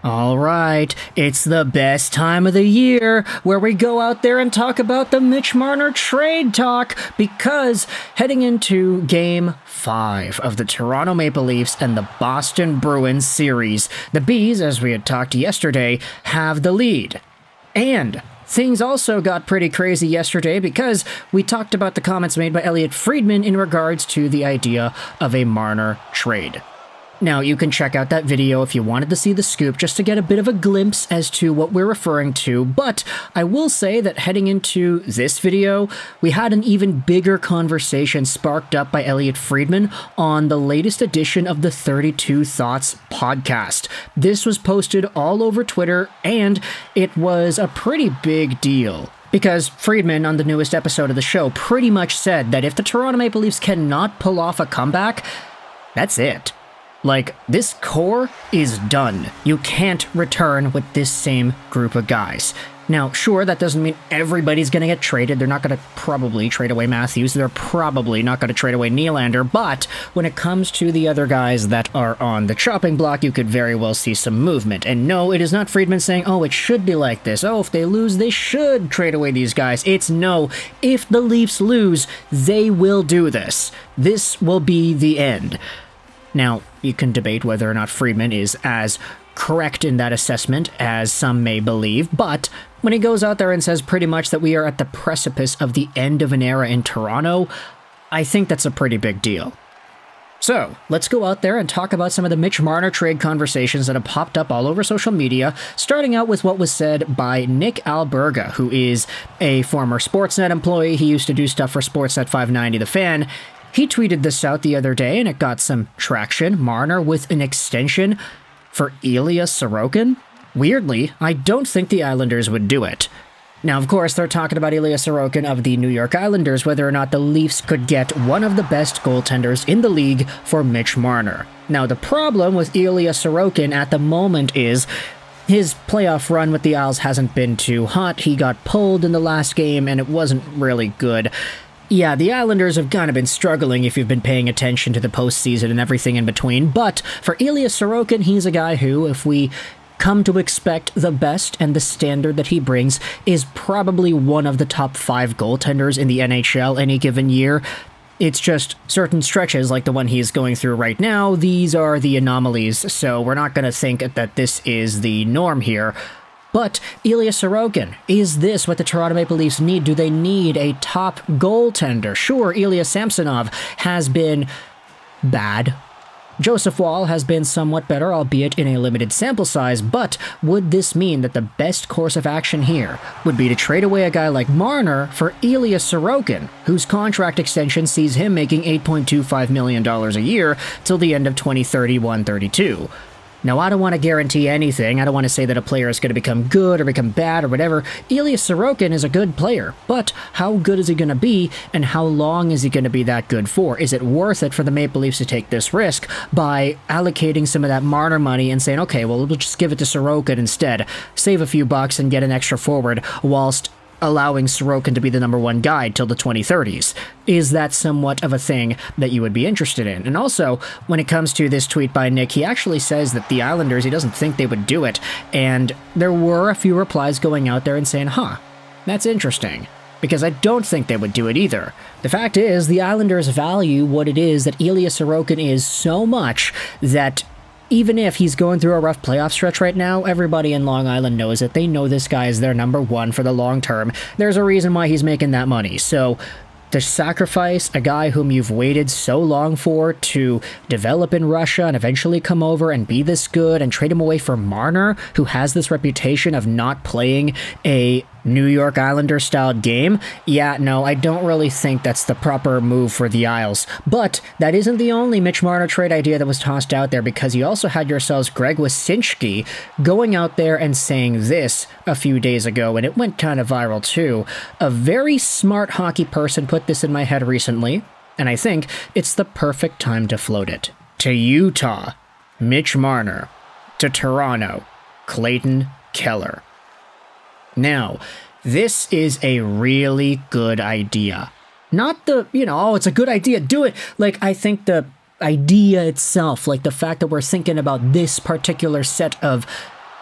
All right, it's the best time of the year where we go out there and talk about the Mitch Marner trade talk, because heading into Game 5 of the Toronto Maple Leafs and the Boston Bruins series, the Bees, as we had talked yesterday, have the lead. And things also got pretty crazy yesterday because we talked about the comments made by Elliotte Friedman in regards to the idea of a Marner trade. Now, you can check out that video if you wanted to see the scoop, just to get a bit of a glimpse as to what we're referring to, but I will say that heading into this video, we had an even bigger conversation sparked up by Elliotte Friedman on the latest edition of the 32 Thoughts podcast. This was posted all over Twitter, and it was a pretty big deal, because Friedman, on the newest episode of the show, pretty much said that if the Toronto Maple Leafs cannot pull off a comeback, that's it. Like, this core is done. You can't return with this same group of guys. Now, sure, that doesn't mean everybody's going to get traded. They're not going to probably trade away Matthews. They're probably not going to trade away Nylander. But when it comes to the other guys that are on the chopping block, you could very well see some movement. And no, it is not Friedman saying, oh, it should be like this. Oh, if they lose, they should trade away these guys. It's no, if the Leafs lose, they will do this. This will be the end. Now, you can debate whether or not Friedman is as correct in that assessment as some may believe, but when he goes out there and says pretty much that we are at the precipice of the end of an era in Toronto, I think that's a pretty big deal. So, let's go out there and talk about some of the Mitch Marner trade conversations that have popped up all over social media, starting out with what was said by Nick Alberga, who is a former Sportsnet employee. He used to do stuff for Sportsnet 590 The Fan. He tweeted this out the other day, and it got some traction. Marner with an extension for Ilya Sorokin? Weirdly, I don't think the Islanders would do it. Now, of course, they're talking about Ilya Sorokin of the New York Islanders, whether or not the Leafs could get one of the best goaltenders in the league for Mitch Marner. Now, the problem with Ilya Sorokin at the moment is his playoff run with the Isles hasn't been too hot. He got pulled in the last game, and it wasn't really good. Yeah, the Islanders have kind of been struggling if you've been paying attention to the postseason and everything in between, but for Ilya Sorokin, he's a guy who, if we come to expect the best and the standard that he brings, is probably one of the top 5 goaltenders in the NHL any given year. It's just certain stretches, like the one he's going through right now, these are the anomalies, so we're not going to think that this is the norm here. But Ilya Sorokin, is this what the Toronto Maple Leafs need? Do they need a top goaltender? Sure, Ilya Samsonov has been bad. Joseph Woll has been somewhat better, albeit in a limited sample size, but would this mean that the best course of action here would be to trade away a guy like Marner for Ilya Sorokin, whose contract extension sees him making $8.25 million a year till the end of 2031-32? Now, I don't want to guarantee anything. I don't want to say that a player is going to become good or become bad or whatever. Ilya Sorokin is a good player, but how good is he going to be, and how long is he going to be that good for? Is it worth it for the Maple Leafs to take this risk by allocating some of that Marner money and saying, okay, well, we'll just give it to Sorokin instead, save a few bucks and get an extra forward, whilst allowing Sorokin to be the number 1 guy till the 2030s? Is that somewhat of a thing that you would be interested in? And also, when it comes to this tweet by Nick, he actually says that the Islanders, he doesn't think they would do it, and there were a few replies going out there and saying, that's interesting, because I don't think they would do it either. The fact is, the Islanders value what it is that Ilya Sorokin is so much that even if he's going through a rough playoff stretch right now, everybody in Long Island knows it. They know this guy is their number 1 for the long term. There's a reason why he's making that money. So to sacrifice a guy whom you've waited so long for to develop in Russia and eventually come over and be this good, and trade him away for Marner, who has this reputation of not playing a New York Islander-styled game, yeah, no, I don't really think that's the proper move for the Isles. But that isn't the only Mitch Marner trade idea that was tossed out there, because you also had yourselves Greg Wyszynski going out there and saying this a few days ago, and it went kind of viral too. A very smart hockey person put this in my head recently, and I think it's the perfect time to float it. To Utah, Mitch Marner. To Toronto, Clayton Keller. Now, this is a really good idea. Not the, it's a good idea, do it. Like, I think the idea itself, like the fact that we're thinking about this particular set of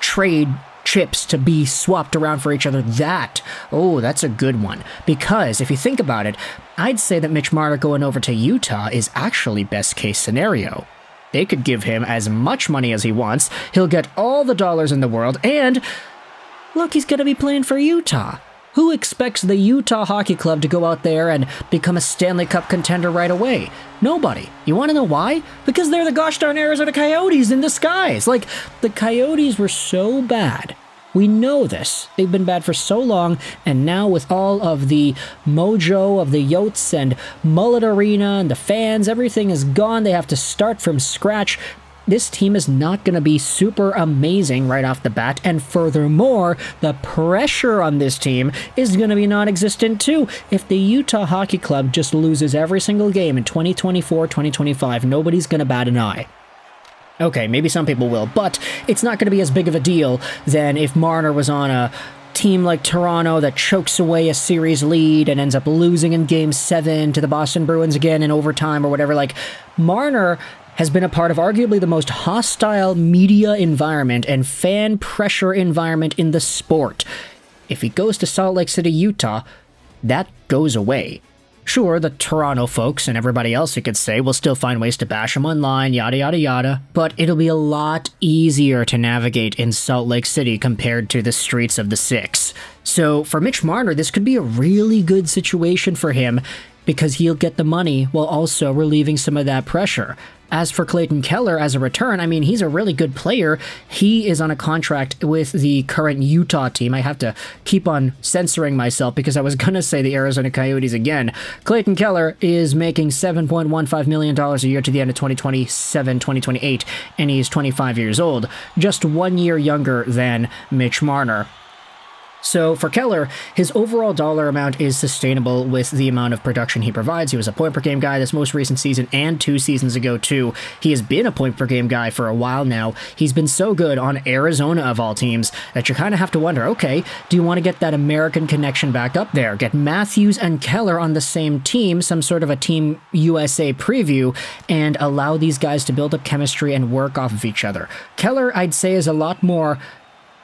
trade chips to be swapped around for each other. That's a good one. Because if you think about it, I'd say that Mitch Marner going over to Utah is actually best case scenario. They could give him as much money as he wants. He'll get all the dollars in the world. And look, he's going to be playing for Utah. Who expects the Utah Hockey Club to go out there and become a Stanley Cup contender right away? Nobody. You want to know why? Because they're the gosh darn Arizona Coyotes in disguise. Like, the Coyotes were so bad. We know this. They've been bad for so long, and now with all of the mojo of the Yotes and Mullet Arena and the fans, everything is gone. They have to start from scratch. This team is not going to be super amazing right off the bat, and furthermore, the pressure on this team is going to be non-existent too. If the Utah Hockey Club just loses every single game in 2024, 2025, nobody's going to bat an eye. Okay, maybe some people will, but it's not going to be as big of a deal than if Marner was on a team like Toronto that chokes away a series lead and ends up losing in Game 7 to the Boston Bruins again in overtime or whatever. Like, Marner has been a part of arguably the most hostile media environment and fan pressure environment in the sport. If he goes to Salt Lake City, Utah, that goes away. Sure, the Toronto folks and everybody else, you could say, will still find ways to bash him online, yada yada yada, but it'll be a lot easier to navigate in Salt Lake City compared to the streets of the Six. So for Mitch Marner, this could be a really good situation for him because he'll get the money while also relieving some of that pressure. As for Clayton Keller, as a return, I mean, he's a really good player. He is on a contract with the current Utah team. I have to keep on censoring myself because I was going to say the Arizona Coyotes again. Clayton Keller is making $7.15 million a year to the end of 2027, 2028, and he's 25 years old, just 1 year younger than Mitch Marner. So for Keller, his overall dollar amount is sustainable with the amount of production he provides. He was a point-per-game guy this most recent season and 2 seasons ago, too. He has been a point-per-game guy for a while now. He's been so good on Arizona, of all teams, that you kind of have to wonder, okay, do you want to get that American connection back up there? Get Matthews and Keller on the same team, some sort of a Team USA preview, and allow these guys to build up chemistry and work off of each other. Keller, I'd say, is a lot more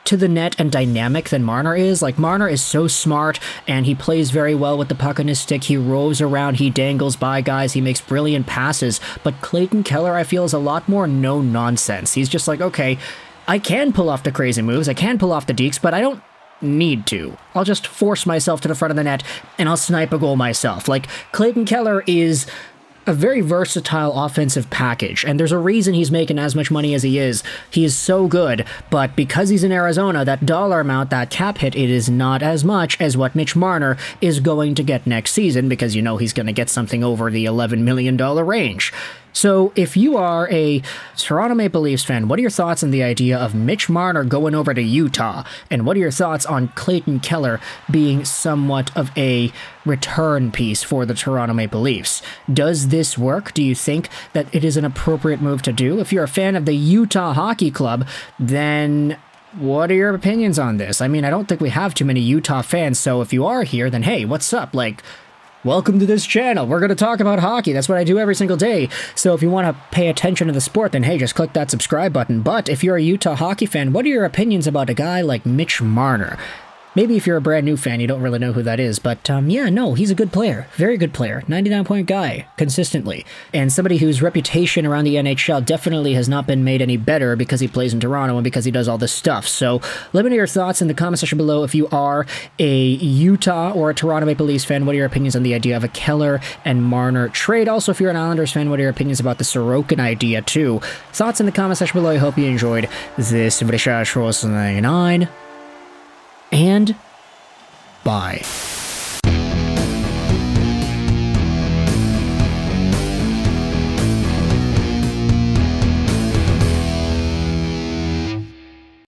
to the net and dynamic than Marner is. Like, Marner is so smart, and he plays very well with the puck on his stick. He roves around, he dangles by guys, he makes brilliant passes. But Clayton Keller, I feel, is a lot more no-nonsense. He's just like, okay, I can pull off the crazy moves, I can pull off the dekes, but I don't need to. I'll just force myself to the front of the net, and I'll snipe a goal myself. Like, Clayton Keller is a very versatile offensive package, and there's a reason he's making as much money as he is. He is so good, but because he's in Arizona, that dollar amount, that cap hit, it is not as much as what Mitch Marner is going to get next season, because you know he's going to get something over the $11 million range. So if you are a Toronto Maple Leafs fan, what are your thoughts on the idea of Mitch Marner going over to Utah? And what are your thoughts on Clayton Keller being somewhat of a return piece for the Toronto Maple Leafs? Does this work? Do you think that it is an appropriate move to do? If you're a fan of the Utah Hockey Club, then what are your opinions on this? I mean, I don't think we have too many Utah fans, so if you are here, then hey, what's up? Like, welcome to this channel. We're going to talk about hockey. That's what I do every single day. So if you want to pay attention to the sport, then hey, just click that subscribe button. But if you're a Utah hockey fan, what are your opinions about a guy like Mitch Marner? Maybe if you're a brand new fan, you don't really know who that is, but yeah, no, he's a good player. Very good player. 99-point guy, consistently. And somebody whose reputation around the NHL definitely has not been made any better because he plays in Toronto and because he does all this stuff. So let me know your thoughts in the comment section below. If you are a Utah or a Toronto Maple Leafs fan, what are your opinions on the idea of a Keller and Marner trade? Also, if you're an Islanders fan, what are your opinions about the Sorokin idea too? Thoughts in the comment section below. I hope you enjoyed this video. And bye.